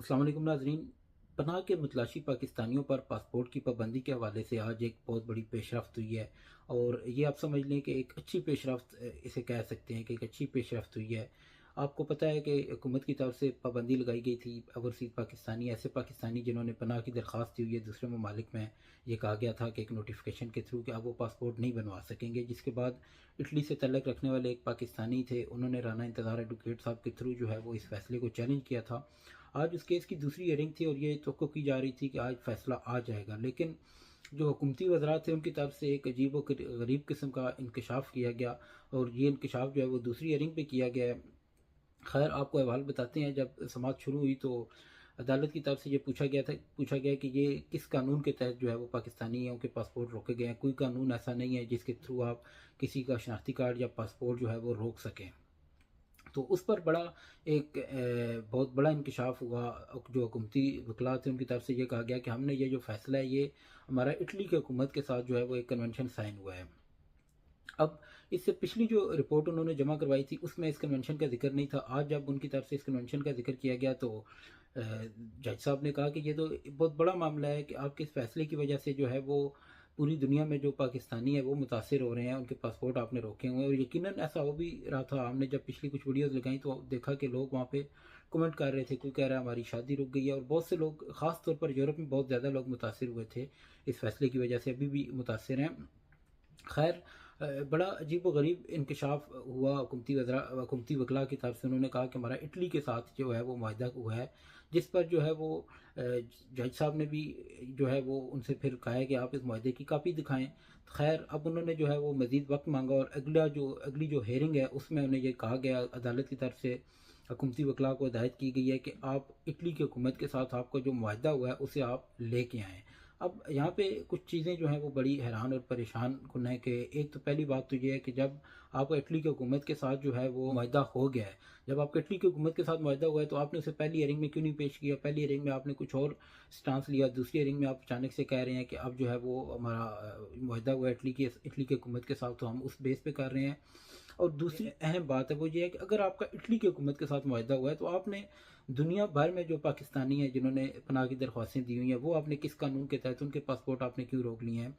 अस्सलाम वालेकुम नाज़रीन। पनाह के मुतलाशी पाकिस्तानियों पर पासपोर्ट की पाबंदी के हवाले से आज एक बहुत बड़ी पेशरफ्त हुई है। और ये आप समझ लें कि एक अच्छी पेशरफ्त इसे कह सकते हैं कि एक अच्छी पेशरफ्त हुई है। आपको पता है कि हुकूमत की तरफ से पाबंदी लगाई गई थी ओवरसीज़ पाकिस्तानी, ऐसे पाकिस्तानी जिन्होंने पनाह की दरख्वास्त दी हुई है दूसरे ममालिक में। ये कहा गया था कि एक नोटिफिकेशन के थ्रू कि अब वो पासपोर्ट नहीं बनवा सकेंगे, जिसके बाद इटली से तल्लक रखने वाले एक पाकिस्तानी थे, उन्होंने राना इंतज़ार एडवोकेट साहब के थ्रू जो है वो इस फैसले को चैलेंज किया था। आज उस केस की दूसरी हियरिंग थी और ये तवक्को की जा रही थी कि आज फैसला आ जाएगा, लेकिन जो हुकूमती वज़रा थे उनकी तरफ से एक अजीब व गरीब किस्म का इंकशाफ किया गया और ये इंकशाफ जो है वो दूसरी हियरिंग पे किया गया है। खैर, आपको अहवाल बताते हैं। जब समाअत शुरू हुई तो अदालत की तरफ से ये पूछा गया कि ये किस कानून के तहत जो है वो पाकिस्तानियों के पासपोर्ट रोके गए हैं। कोई कानून ऐसा नहीं है जिसके थ्रू आप किसी का शनाख्ती कार्ड या पासपोर्ट जो है वो रोक सकें। तो उस पर बड़ा एक बहुत बड़ा इंकशाफ हुआ। जो हुकूमती वकला थे उनकी तरफ से ये कहा गया कि हमने ये जो फ़ैसला है ये हमारा इटली की हुकूमत के साथ जो है वो एक कन्वेंशन साइन हुआ है। अब इससे पिछली जो रिपोर्ट उन्होंने जमा करवाई थी उसमें इस कन्वेंशन का ज़िक्र नहीं था। आज जब उनकी तरफ से इस कन्वेंशन का ज़िक्र किया गया तो जज साहब ने कहा कि ये तो बहुत बड़ा मामला है कि आपके इस फैसले की वजह से जो है वो पूरी दुनिया में जो पाकिस्तानी है वो मुतासिर हो रहे हैं, उनके पासपोर्ट आपने रोके हुए हैं। और यकीनन ऐसा हो भी रहा था। हमने जब पिछली कुछ वीडियोज़ लगाई तो देखा कि लोग वहाँ पे कमेंट कर रहे थे, कोई कह रहा है हमारी शादी रुक गई है, और बहुत से लोग ख़ास तौर पर यूरोप में बहुत ज़्यादा लोग मुतासिर हुए थे इस फैसले की वजह से, अभी भी मुतासिर हैं। खैर, बड़ा अजीब व गरीब इंकशाफ हुआ हुकूमती वकला की तरफ से। उन्होंने कहा कि हमारा इटली के साथ जो है वो माहिदा हुआ है, जिस पर जो है वो जज साहब ने भी जो है वो उनसे फिर कहा है कि आप इस माहिदे की कापी दिखाएं। खैर, अब उन्होंने जो है वो मज़ीद वक्त मांगा और अगली जो हेयरिंग है उसमें उन्हें ये कहा गया, अदालत की तरफ से हुकूमती वकला को हिदायत की गई है कि आप इटली की हुकूमत के साथ आपका जो माहिदा हुआ है उसे आप लेके आएँ। अब यहाँ पे कुछ चीज़ें जो हैं वो बड़ी हैरान और परेशान कुन है कि एक तो पहली बात तो ये है कि जब आपका इटली की हुकूमत के साथ जो है वो माहिदा हो गया है, जब आपका इटली की हुकूमत के साथ माहिदा हुआ है तो आपने उसे पहली हियरिंग में क्यों नहीं पेश किया? पहली हियरिंग में आपने कुछ और स्टांस लिया, दूसरी हियरिंग में आप अचानक से कह रहे हैं कि अब जो है वो हमारा माहिदा हुआ है इटली की हुकूमत के साथ, तो हम उस बेस पे कर रहे हैं। और दूसरी अहम बात है वो ये है कि अगर आपका इटली की हुकूमत के साथ मुआहदा हुआ है तो आपने दुनिया भर में जो पाकिस्तानी हैं जिन्होंने पनाह की दरख्वास्तें दी हुई हैं वो आपने किस कानून के तहत उनके पासपोर्ट आपने क्यों रोक लिए हैं?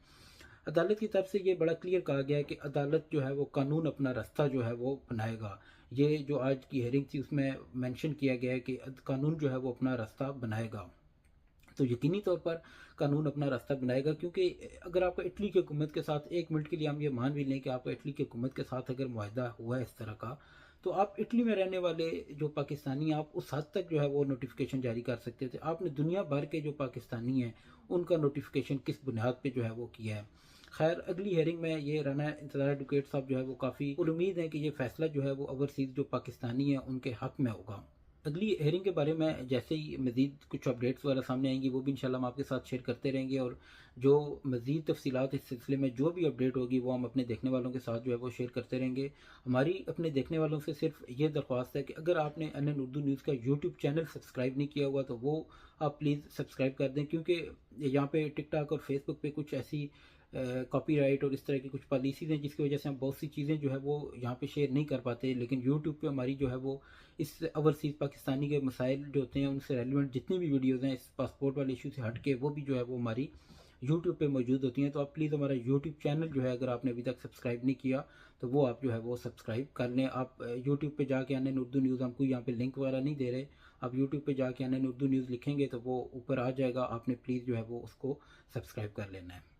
अदालत की तरफ से ये बड़ा क्लियर कहा गया है कि अदालत जो है वो कानून अपना रास्ता जो है वो बनाएगा। ये जो आज की हेयरिंग थी उसमें मेंशन किया गया है कि कानून जो है वो अपना रास्ता बनाएगा। तो यकीनी तौर पर कानून अपना रास्ता बनाएगा, क्योंकि अगर आपका इटली की हुकूमत के साथ एक मिनट के लिए हम ये मान भी लें कि आपका इटली की हुकूमत के साथ अगर मुआहदा हुआ है इस तरह का, तो आप इटली में रहने वाले जो पाकिस्तानी आप उस हद तक जो है वो नोटिफिकेशन जारी कर सकते थे। आपने दुनिया भर के जो पाकिस्तानी हैं उनका नोटिफिकेशन किस बुनियाद पे जो है वो किया है? खैर, अगली हेयरिंग में ये राना इंतज़ार एडवोकेट साहब जो है वो काफ़ी उम्मीद है कि ये फैसला जो है वो ओवरसीज़ जो पाकिस्तानी है उनके हक में होगा। अगली हेयरिंग के बारे में जैसे ही मज़ीद कुछ अपडेट्स वगैरह सामने आएंगी वो भी इंशाल्लाह हम आपके साथ शेयर करते रहेंगे। और जो मज़ीद तफसीलात इस सिलसिले में जो भी अपडेट होगी वो हम अपने देखने वालों के साथ जो है वो शेयर करते रहेंगे। हमारी अपने देखने वालों से सिर्फ ये दरख्वास्त है कि अगर आपने एन उर्दू न्यूज़ का यूट्यूब चैनल सब्सक्राइब नहीं किया हुआ तो वो आप प्लीज़ सब्सक्राइब कर दें, क्योंकि यहाँ पे टिकटॉक और फेसबुक पे कुछ ऐसी कॉपीराइट और इस तरह की कुछ पॉलिसीज़ हैं जिसकी वजह से हम बहुत सी चीज़ें जो है वो यहाँ पे शेयर नहीं कर पाते। लेकिन यूट्यूब पे हमारी जो है वो इस ओवरसीज़ पाकिस्तानी के मसाइल जो होते हैं उनसे रेलिवेंट जितनी भी वीडियोज़ हैं इस पासपोर्ट वाले इशू से हट के वो भी जो है वो हमारी यूट्यूब पे मौजूद होती हैं। तो आप प्लीज़ हमारा यूट्यूब चैनल जो है अगर आपने अभी तक सब्सक्राइब नहीं किया तो वो आप जो है वो सब्सक्राइब कर लें। आप यूट्यूब पे जाके एन उर्दू न्यूज़, हमको यहाँ पे लिंक वगैरह नहीं दे रहे, आप यूट्यूब पे जाके एन उर्दू न्यूज़ लिखेंगे तो वो ऊपर आ जाएगा, आपने प्लीज़ जो है वो उसको सब्सक्राइब कर लेना है।